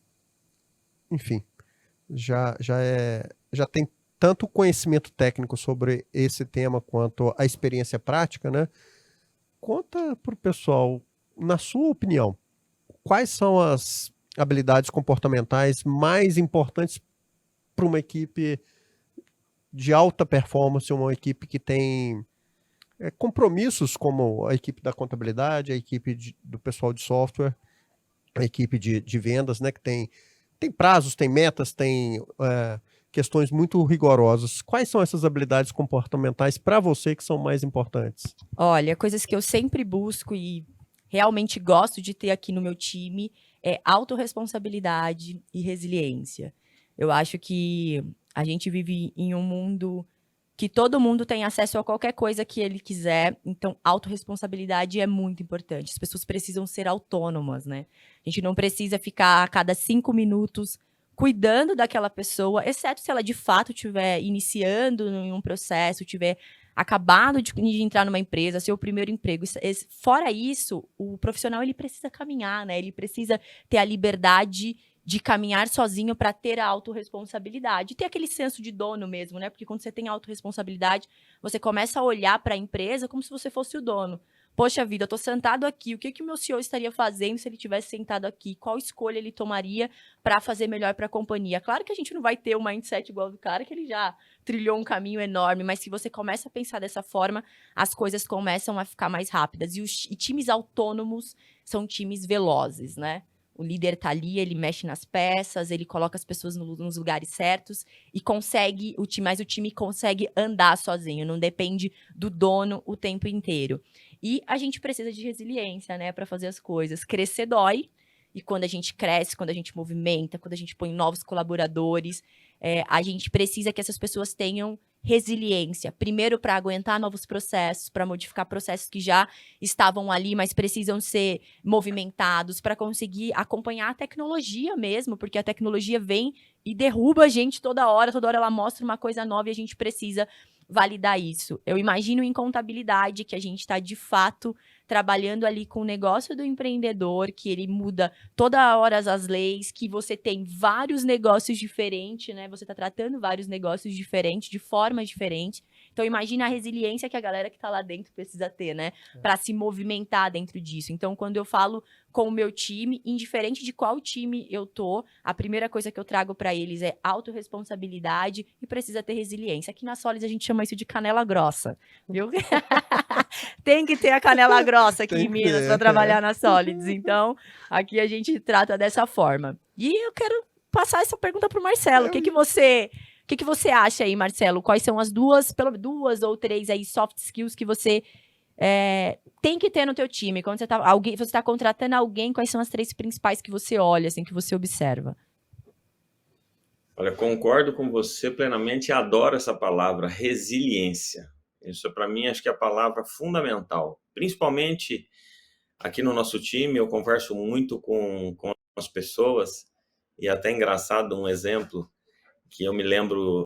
enfim, já tem tanto conhecimento técnico sobre esse tema quanto a experiência prática, né? Conta para o pessoal, na sua opinião, quais são as habilidades comportamentais mais importantes para uma equipe de alta performance, uma equipe que tem compromissos como a equipe da contabilidade, a equipe do pessoal de software, a equipe de vendas, né? Que tem prazos, tem metas, tem questões muito rigorosas. Quais são essas habilidades comportamentais para você que são mais importantes? Olha, coisas que eu sempre busco e realmente gosto de ter aqui no meu time é autorresponsabilidade e resiliência. Eu acho que a gente vive em um mundo que todo mundo tem acesso a qualquer coisa que ele quiser, então autorresponsabilidade é muito importante. As pessoas precisam ser autônomas, né? A gente não precisa ficar a cada 5 minutos cuidando daquela pessoa, exceto se ela de fato estiver iniciando em um processo, estiver acabado de entrar numa empresa, seu primeiro emprego. Fora isso, o profissional ele precisa caminhar, né? Ele precisa ter a liberdade de caminhar sozinho para ter a autorresponsabilidade. E ter aquele senso de dono mesmo, né? Porque quando você tem autorresponsabilidade, você começa a olhar para a empresa como se você fosse o dono. Poxa vida, eu tô sentado aqui, o que que o meu CEO estaria fazendo se ele tivesse sentado aqui? Qual escolha ele tomaria para fazer melhor para a companhia? Claro que a gente não vai ter um mindset igual do cara, que ele já trilhou um caminho enorme, mas se você começa a pensar dessa forma, as coisas começam a ficar mais rápidas. E times autônomos são times velozes, né? O líder tá ali, ele mexe nas peças, ele coloca as pessoas nos lugares certos e consegue, mas o time consegue andar sozinho, não depende do dono o tempo inteiro. E a gente precisa de resiliência, né, para fazer as coisas. Crescer dói, e quando a gente cresce, quando a gente movimenta, quando a gente põe novos colaboradores, a gente precisa que essas pessoas tenham resiliência. Primeiro, para aguentar novos processos, para modificar processos que já estavam ali, mas precisam ser movimentados, para conseguir acompanhar a tecnologia mesmo, porque a tecnologia vem e derruba a gente toda hora ela mostra uma coisa nova e a gente precisa validar isso. Eu imagino em contabilidade que a gente está, de fato, trabalhando ali com o negócio do empreendedor, que ele muda toda hora as leis, que você tem vários negócios diferentes, né? Você está tratando vários negócios diferentes, de formas diferentes. Então, imagina a resiliência que a galera que está lá dentro precisa ter, né? Para se movimentar dentro disso. Então, quando eu falo com o meu time, indiferente de qual time eu tô, a primeira coisa que eu trago para eles é autorresponsabilidade e precisa ter resiliência. Aqui na Solids a gente chama isso de canela grossa, viu? Tem que ter a canela grossa aqui em Minas para trabalhar na Solids. Então, aqui a gente trata dessa forma. E eu quero passar essa pergunta para o Marcelo. O que que você acha aí, Marcelo? Quais são as duas ou três aí soft skills que você tem que ter no teu time? Quando você está contratando alguém, quais são as três principais que você olha, assim, que você observa? Olha, concordo com você plenamente e adoro essa palavra, resiliência. Isso, para mim, acho que é a palavra fundamental. Principalmente aqui no nosso time, eu converso muito com as pessoas e até engraçado um exemplo que eu me lembro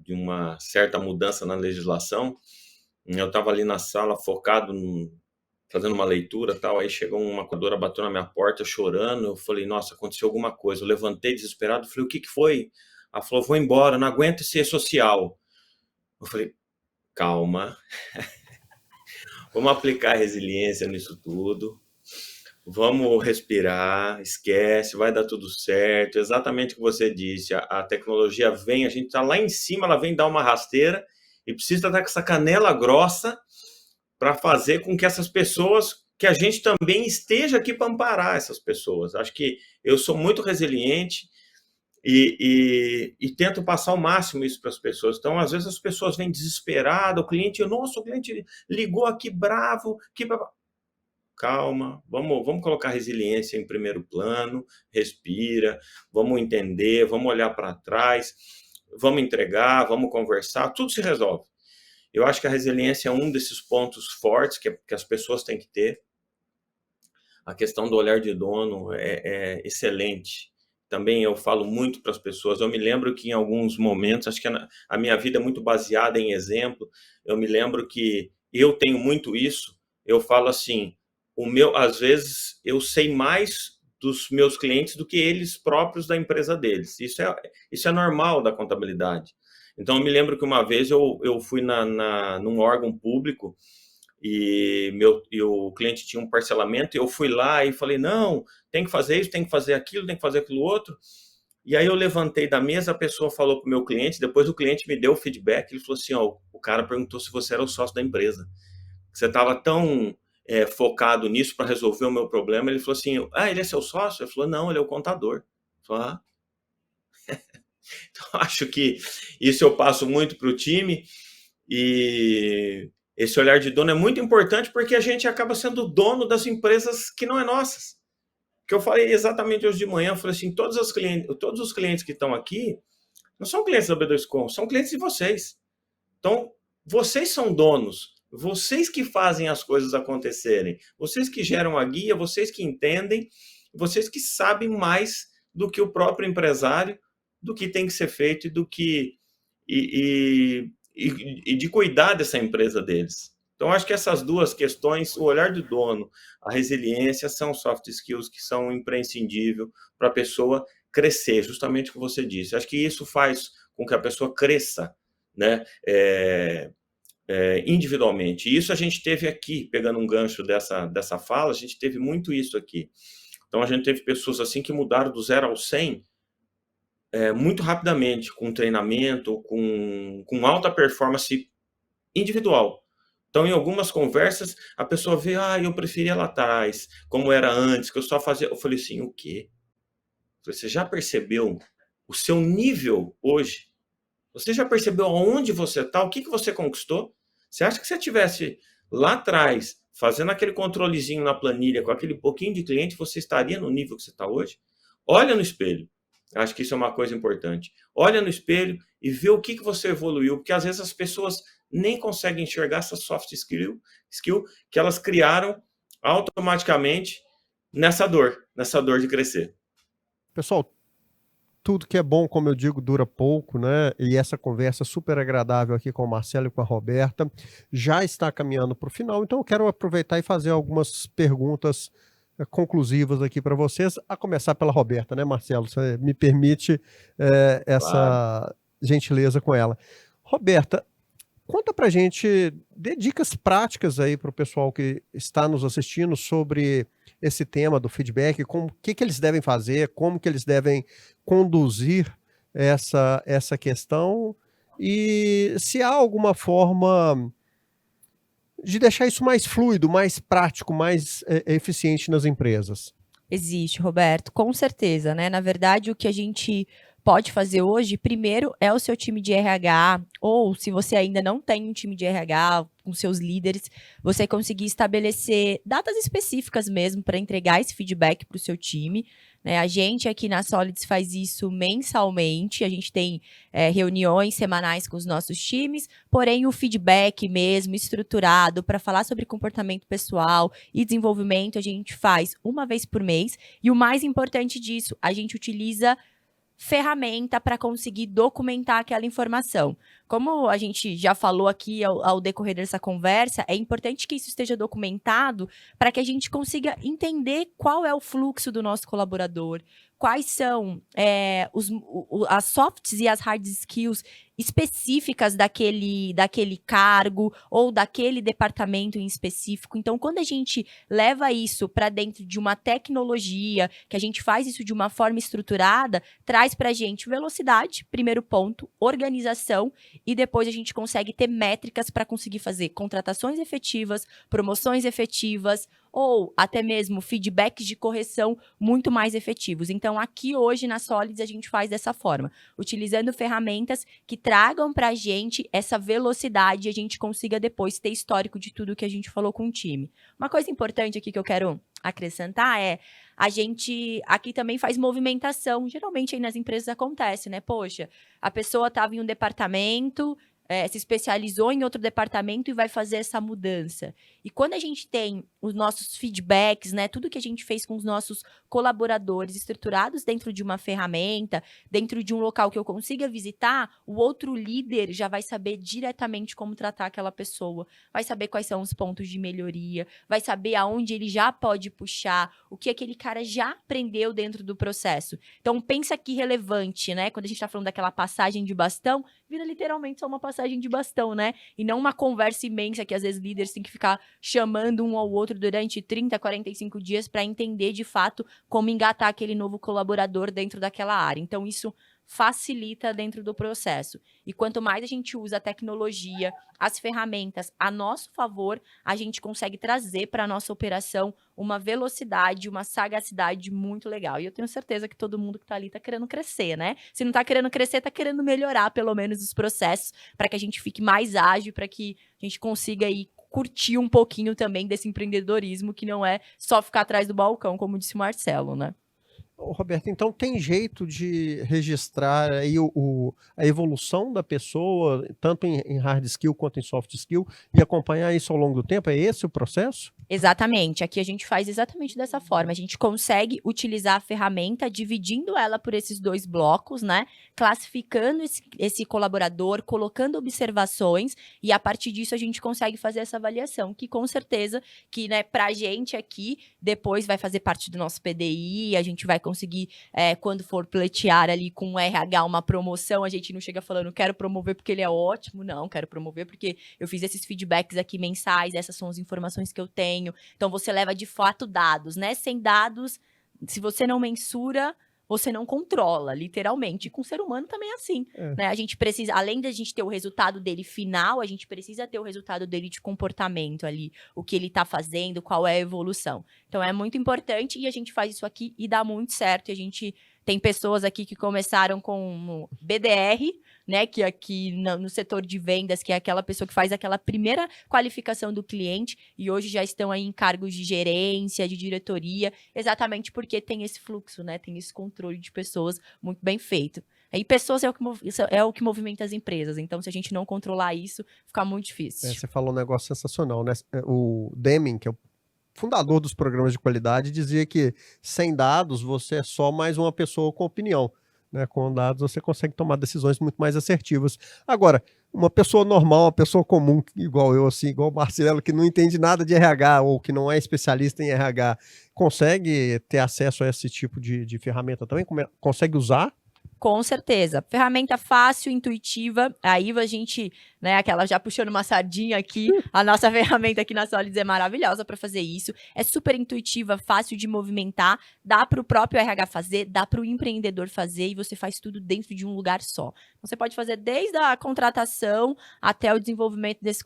de uma certa mudança na legislação. Eu estava ali na sala focado fazendo uma leitura, tal, aí chegou uma contadora, bateu na minha porta chorando, eu falei, nossa, aconteceu alguma coisa. Eu levantei desesperado, falei, o que foi? Ela falou, vou embora, não aguento ser social. Eu falei, calma, vamos aplicar resiliência nisso tudo, vamos respirar, esquece, vai dar tudo certo, exatamente o que você disse, a tecnologia vem, a gente está lá em cima, ela vem dar uma rasteira e precisa estar com essa canela grossa para fazer com que essas pessoas, que a gente também esteja aqui para amparar essas pessoas. Acho que eu sou muito resiliente e tento passar o máximo isso para as pessoas. Então, às vezes as pessoas vêm desesperadas, o cliente ligou aqui bravo, calma, vamos colocar resiliência em primeiro plano, respira, vamos entender, vamos olhar para trás, vamos entregar, vamos conversar, tudo se resolve. Eu acho que a resiliência é um desses pontos fortes que as pessoas têm que ter. A questão do olhar de dono é excelente. Também eu falo muito para as pessoas. Eu me lembro que em alguns momentos, acho que a minha vida é muito baseada em exemplo. Eu me lembro que eu tenho muito isso. Eu falo assim, às vezes eu sei mais dos meus clientes do que eles próprios da empresa deles. Isso é normal da contabilidade. Então, eu me lembro que uma vez eu fui num órgão público e o cliente tinha um parcelamento e eu fui lá e falei, não, tem que fazer isso, tem que fazer aquilo, tem que fazer aquilo outro. E aí eu levantei da mesa, a pessoa falou para o meu cliente, depois o cliente me deu o feedback, ele falou assim, o cara perguntou se você era o sócio da empresa. Você estava tão focado nisso para resolver o meu problema. Ele falou assim, ele é seu sócio? Ele falou, não, ele é o contador. Eu falei, Então, acho que isso eu passo muito para o time e esse olhar de dono é muito importante porque a gente acaba sendo dono das empresas que não é nossas. que eu falei exatamente hoje de manhã, eu falei assim, todos os clientes que estão aqui não são clientes da B2Com, são clientes de vocês. Então, vocês são donos, vocês que fazem as coisas acontecerem, vocês que geram a guia, vocês que entendem, vocês que sabem mais do que o próprio empresário, do que tem que ser feito e de cuidar dessa empresa deles. Então, acho que essas duas questões, o olhar do dono, a resiliência, são soft skills que são imprescindíveis para a pessoa crescer, justamente o que você disse. Acho que isso faz com que a pessoa cresça, né? Individualmente. E isso a gente teve aqui, pegando um gancho dessa fala, a gente teve muito isso aqui. Então, a gente teve pessoas assim que mudaram do 0 ao 100 muito rapidamente, com treinamento, com alta performance individual. Então, em algumas conversas, a pessoa vê, eu preferia lá atrás, como era antes, que eu só fazia... Eu falei assim, o quê? Você já percebeu o seu nível hoje? Você já percebeu aonde você está? O que você conquistou? Você acha que se você estivesse lá atrás, fazendo aquele controlezinho na planilha, com aquele pouquinho de cliente, você estaria no nível que você está hoje? Olha no espelho. Acho que isso é uma coisa importante. Olha no espelho e vê o que você evoluiu, porque às vezes as pessoas nem conseguem enxergar essa soft skill que elas criaram automaticamente nessa dor de crescer. Pessoal, tudo que é bom, como eu digo, dura pouco, né? E essa conversa super agradável aqui com o Marcelo e com a Roberta já está caminhando para o final, então eu quero aproveitar e fazer algumas perguntas conclusivas aqui para vocês, a começar pela Roberta, né, Marcelo? Você me permite essa gentileza com ela. Roberta, conta pra gente, dê dicas práticas aí para o pessoal que está nos assistindo sobre esse tema do feedback, o que eles devem fazer, como que eles devem conduzir essa questão e se há alguma forma de deixar isso mais fluido, mais prático, mais eficiente nas empresas. Existe, Roberto, com certeza, né? Na verdade, o que a gente pode fazer hoje, primeiro, é o seu time de RH, ou se você ainda não tem um time de RH com seus líderes, você conseguir estabelecer datas específicas mesmo para entregar esse feedback para o seu time. Né? A gente aqui na Solids faz isso mensalmente, a gente tem reuniões semanais com os nossos times, porém o feedback mesmo, estruturado, para falar sobre comportamento pessoal e desenvolvimento, a gente faz uma vez por mês. E o mais importante disso, a gente utiliza ferramenta para conseguir documentar aquela informação. Como a gente já falou aqui ao decorrer dessa conversa, é importante que isso esteja documentado para que a gente consiga entender qual é o fluxo do nosso colaborador, quais são as softs e as hard skills específicas daquele cargo ou daquele departamento em específico. Então, quando a gente leva isso para dentro de uma tecnologia, que a gente faz isso de uma forma estruturada, traz para a gente velocidade, primeiro ponto, organização, e depois a gente consegue ter métricas para conseguir fazer contratações efetivas, promoções efetivas, ou até mesmo feedbacks de correção muito mais efetivos. Então, aqui hoje na Solids a gente faz dessa forma, utilizando ferramentas que tragam para a gente essa velocidade e a gente consiga depois ter histórico de tudo que a gente falou com o time. Uma coisa importante aqui que eu quero acrescentar é, a gente aqui também faz movimentação, geralmente aí nas empresas acontece, né? Poxa, a pessoa estava em um departamento, se especializou em outro departamento e vai fazer essa mudança. E quando a gente tem os nossos feedbacks, né, tudo que a gente fez com os nossos colaboradores estruturados dentro de uma ferramenta, dentro de um local que eu consiga visitar, o outro líder já vai saber diretamente como tratar aquela pessoa, vai saber quais são os pontos de melhoria, vai saber aonde ele já pode puxar, o que aquele cara já aprendeu dentro do processo. Então, pensa que relevante, né? Quando a gente está falando daquela passagem de bastão, vira literalmente só uma passagem de bastão, né? E não uma conversa imensa que às vezes líderes têm que ficar chamando um ao outro durante 30, 45 dias para entender de fato como engatar aquele novo colaborador dentro daquela área. Então, isso facilita dentro do processo. E quanto mais a gente usa a tecnologia, as ferramentas a nosso favor, a gente consegue trazer para a nossa operação uma velocidade, uma sagacidade muito legal. E eu tenho certeza que todo mundo que está ali está querendo crescer, né? Se não está querendo crescer, está querendo melhorar pelo menos os processos para que a gente fique mais ágil, para que a gente consiga ir curtir um pouquinho também desse empreendedorismo, que não é só ficar atrás do balcão, como disse o Marcelo, né? Roberto, então tem jeito de registrar aí a evolução da pessoa, tanto em hard skill quanto em soft skill, e acompanhar isso ao longo do tempo? É esse o processo? Exatamente. Aqui a gente faz exatamente dessa forma. A gente consegue utilizar a ferramenta, dividindo ela por esses 2 blocos, né? Classificando esse colaborador, colocando observações, e a partir disso a gente consegue fazer essa avaliação, que com certeza que, né, pra gente aqui, depois vai fazer parte do nosso PDI, a gente vai conseguir, quando for pleitear ali com o RH uma promoção, a gente não chega falando, quero promover porque ele é ótimo, não, quero promover porque eu fiz esses feedbacks aqui mensais, essas são as informações que eu tenho. Então, você leva de fato dados, né? Sem dados, se você não mensura, você não controla, literalmente. E com o ser humano também é assim, né? A gente precisa, além da gente ter o resultado dele final, a gente precisa ter o resultado dele de comportamento ali, o que ele tá fazendo, qual é a evolução. Então, é muito importante e a gente faz isso aqui e dá muito certo. E a gente tem pessoas aqui que começaram com BDR, né, que aqui no setor de vendas, que é aquela pessoa que faz aquela primeira qualificação do cliente, e hoje já estão aí em cargos de gerência, de diretoria, exatamente porque tem esse fluxo, né, tem esse controle de pessoas muito bem feito. E pessoas é o que movimenta as empresas, então se a gente não controlar isso, fica muito difícil. Você falou um negócio sensacional, né? O Deming, que é o fundador dos programas de qualidade, dizia que sem dados você é só mais uma pessoa com opinião. Né? Com dados você consegue tomar decisões muito mais assertivas. Agora, uma pessoa normal, uma pessoa comum, igual eu, assim, igual o Marcelo, que não entende nada de RH ou que não é especialista em RH, consegue ter acesso a esse tipo de ferramenta também? Consegue usar? Com certeza. Ferramenta fácil, intuitiva. Aí a gente, né, aquela já puxando uma sardinha aqui, a nossa ferramenta aqui na Solids é maravilhosa para fazer isso. É super intuitiva, fácil de movimentar, dá para o próprio RH fazer, dá para o empreendedor fazer e você faz tudo dentro de um lugar só. Você pode fazer desde a contratação até o desenvolvimento desse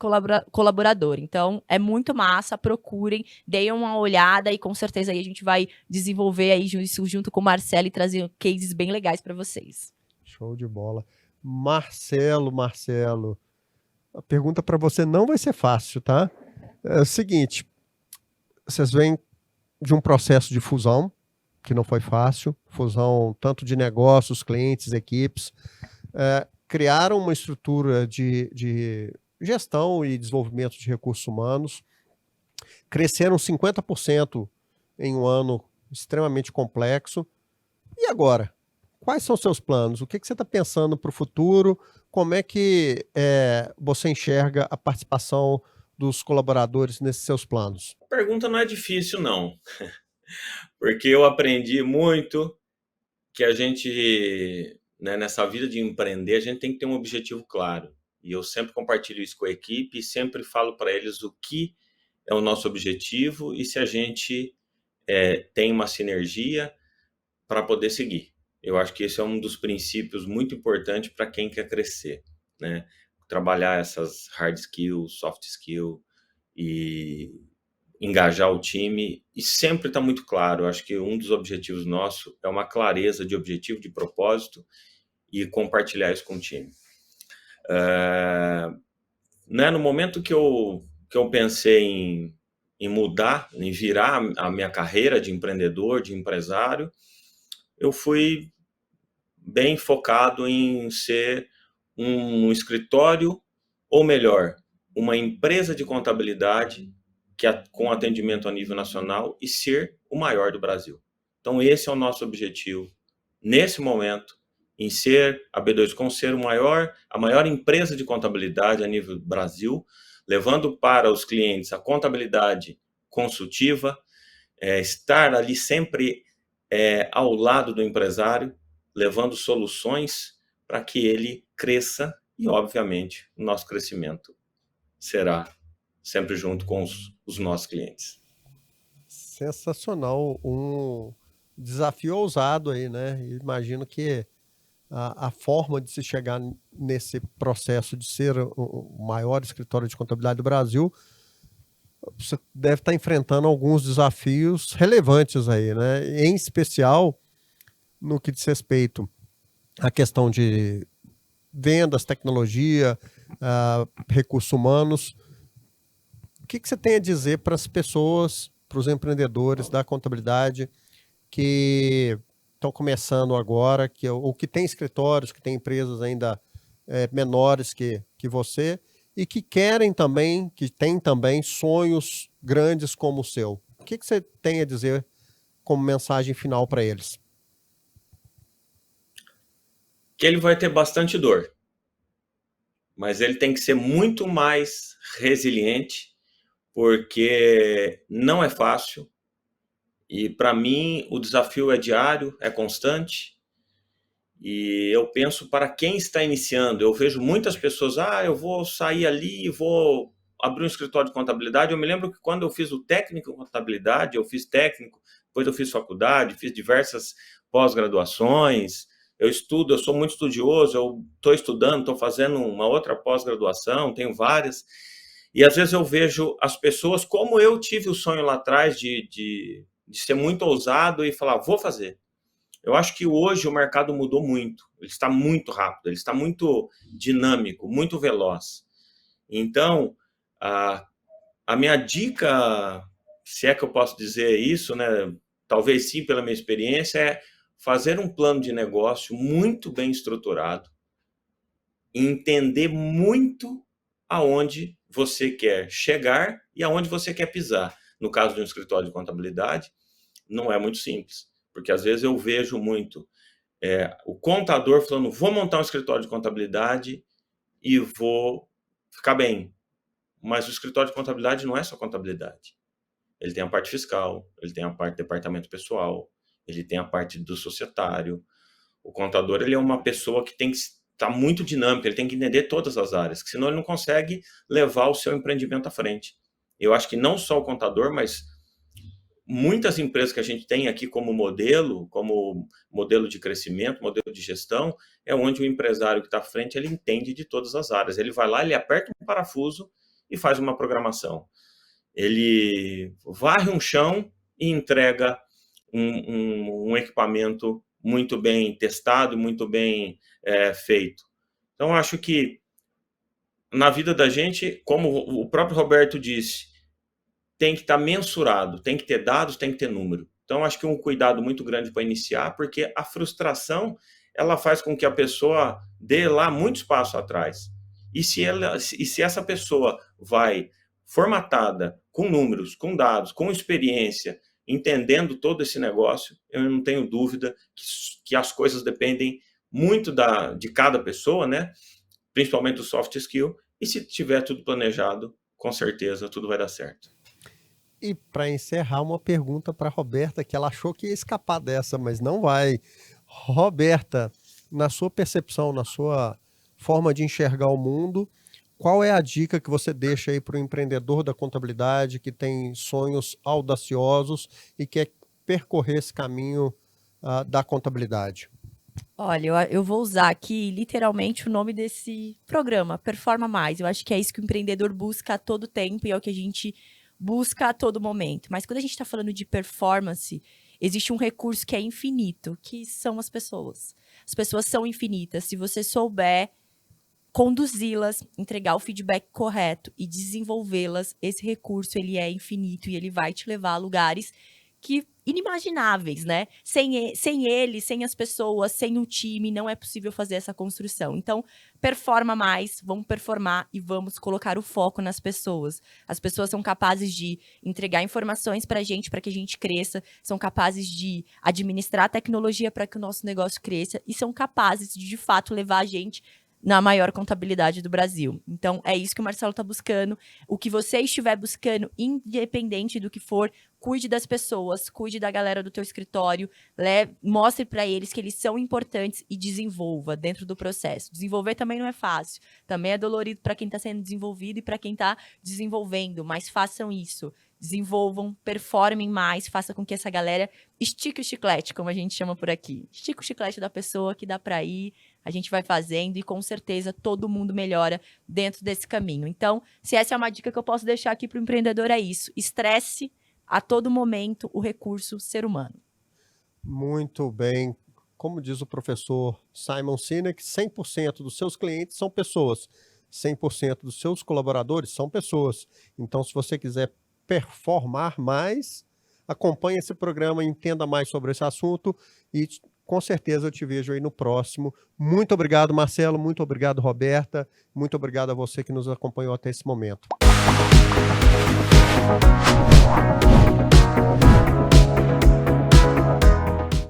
colaborador. Então, é muito massa, procurem, deem uma olhada e com certeza aí a gente vai desenvolver aí isso junto com o Marcelo e trazer cases bem legais para vocês. Show de bola. Marcelo, a pergunta para você não vai ser fácil, tá? É o seguinte, vocês vêm de um processo de fusão, que não foi fácil, fusão tanto de negócios, clientes, equipes, criaram uma estrutura de gestão e desenvolvimento de recursos humanos, cresceram 50% em um ano extremamente complexo, e agora? Quais são os seus planos? O que você está pensando para o futuro? Como é que você enxerga a participação dos colaboradores nesses seus planos? A pergunta não é difícil, não. Porque eu aprendi muito que a gente, né, nessa vida de empreender, a gente tem que ter um objetivo claro. E eu sempre compartilho isso com a equipe e sempre falo para eles o que é o nosso objetivo e se a gente tem uma sinergia para poder seguir. Eu acho que esse é um dos princípios muito importantes para quem quer crescer, né? Trabalhar essas hard skills, soft skills e engajar o time e sempre está muito claro. Eu acho que um dos objetivos nossos é uma clareza de objetivo, de propósito e compartilhar isso com o time. Né, no momento que eu pensei em mudar, em virar a minha carreira de empreendedor, de empresário, eu fui bem focado em ser um escritório, ou melhor, uma empresa de contabilidade com atendimento a nível nacional e ser o maior do Brasil. Então esse é o nosso objetivo nesse momento, em ser a B2Com ser a maior empresa de contabilidade a nível Brasil, levando para os clientes a contabilidade consultiva, estar ali sempre ao lado do empresário, levando soluções para que ele cresça e, obviamente, o nosso crescimento será sempre junto com os nossos clientes. Sensacional, um desafio ousado aí, né? Imagino que a forma de se chegar nesse processo de ser o maior escritório de contabilidade do Brasil, você deve estar enfrentando alguns desafios relevantes aí, né? Em especial no que diz respeito à questão de vendas, tecnologia, recursos humanos. que você tem a dizer para as pessoas, para os empreendedores da contabilidade que estão começando agora, ou que têm escritórios, que têm empresas ainda menores que você, e que querem também, que têm também sonhos grandes como o seu? O que você tem a dizer como mensagem final para eles? Que ele vai ter bastante dor, mas ele tem que ser muito mais resiliente, porque não é fácil. E para mim o desafio é diário, é constante. E eu penso para quem está iniciando, eu vejo muitas pessoas, eu vou sair ali e vou abrir um escritório de contabilidade. Eu me lembro que quando eu fiz o técnico em contabilidade, eu fiz técnico, depois eu fiz faculdade, fiz diversas pós-graduações, eu estudo, eu sou muito estudioso, eu estou estudando, estou fazendo uma outra pós-graduação, tenho várias, e às vezes eu vejo as pessoas, como eu tive o sonho lá atrás de ser muito ousado e falar, vou fazer. Eu acho que hoje o mercado mudou muito, ele está muito rápido, ele está muito dinâmico, muito veloz. Então, a minha dica, se é que eu posso dizer isso, né, talvez sim pela minha experiência, é fazer um plano de negócio muito bem estruturado, entender muito aonde você quer chegar e aonde você quer pisar. No caso de um escritório de contabilidade, não é muito simples, porque às vezes eu vejo muito o contador falando, vou montar um escritório de contabilidade e vou ficar bem. Mas o escritório de contabilidade não é só contabilidade. Ele tem a parte fiscal, ele tem a parte do departamento pessoal, ele tem a parte do societário. O contador, ele é uma pessoa que tem que estar muito dinâmica, ele tem que entender todas as áreas, que senão ele não consegue levar o seu empreendimento à frente. Eu acho que não só o contador, mas muitas empresas que a gente tem aqui como modelo de crescimento, modelo de gestão, é onde o empresário que está à frente, ele entende de todas as áreas. Ele vai lá, ele aperta um parafuso e faz uma programação. Ele varre um chão e entrega um equipamento muito bem testado, muito bem feito. Então, acho que na vida da gente, como o próprio Roberto disse, tem que estar mensurado, tem que ter dados, tem que ter número. Então, acho que um cuidado muito grande para iniciar, porque a frustração, ela faz com que a pessoa dê lá muitos passos atrás. E se essa pessoa vai formatada, com números, com dados, com experiência, entendendo todo esse negócio, eu não tenho dúvida que as coisas dependem muito de cada pessoa, né? Principalmente do soft skill, e se tiver tudo planejado, com certeza tudo vai dar certo. E para encerrar, uma pergunta para a Roberta, que ela achou que ia escapar dessa, mas não vai. Roberta, na sua percepção, na sua forma de enxergar o mundo, qual é a dica que você deixa aí para o empreendedor da contabilidade que tem sonhos audaciosos e quer percorrer esse caminho da contabilidade? Olha, eu vou usar aqui literalmente o nome desse programa, Performa Mais. Eu acho que é isso que o empreendedor busca a todo tempo e é o que a gente busca a todo momento. Mas quando a gente está falando de performance, existe um recurso que é infinito, que são as pessoas. As pessoas são infinitas. Se você souber conduzi-las, entregar o feedback correto e desenvolvê-las, esse recurso ele é infinito e ele vai te levar a lugares que inimagináveis, né? Sem ele, sem as pessoas, sem o time, não é possível fazer essa construção. Então, performa mais, vamos performar e vamos colocar o foco nas pessoas. As pessoas são capazes de entregar informações para que a gente cresça, são capazes de administrar a tecnologia para que o nosso negócio cresça e são capazes de fato, levar a gente na maior contabilidade do Brasil. Então, é isso que o Marcelo está buscando. O que você estiver buscando, independente do que for, cuide das pessoas, cuide da galera do teu escritório, mostre para eles que eles são importantes e desenvolva dentro do processo. Desenvolver também não é fácil. Também é dolorido para quem está sendo desenvolvido e para quem está desenvolvendo, mas façam isso. Desenvolvam, performem mais, faça com que essa galera estique o chiclete, como a gente chama por aqui. Estica o chiclete da pessoa que dá para ir, a gente vai fazendo e com certeza todo mundo melhora dentro desse caminho. Então, se essa é uma dica que eu posso deixar aqui para o empreendedor, é isso. Estresse a todo momento o recurso ser humano. Muito bem. Como diz o professor Simon Sinek, 100% dos seus clientes são pessoas. 100% dos seus colaboradores são pessoas. Então, se você quiser performar mais, acompanhe esse programa, entenda mais sobre esse assunto e com certeza eu te vejo aí no próximo. Muito obrigado, Marcelo. Muito obrigado, Roberta. Muito obrigado a você que nos acompanhou até esse momento.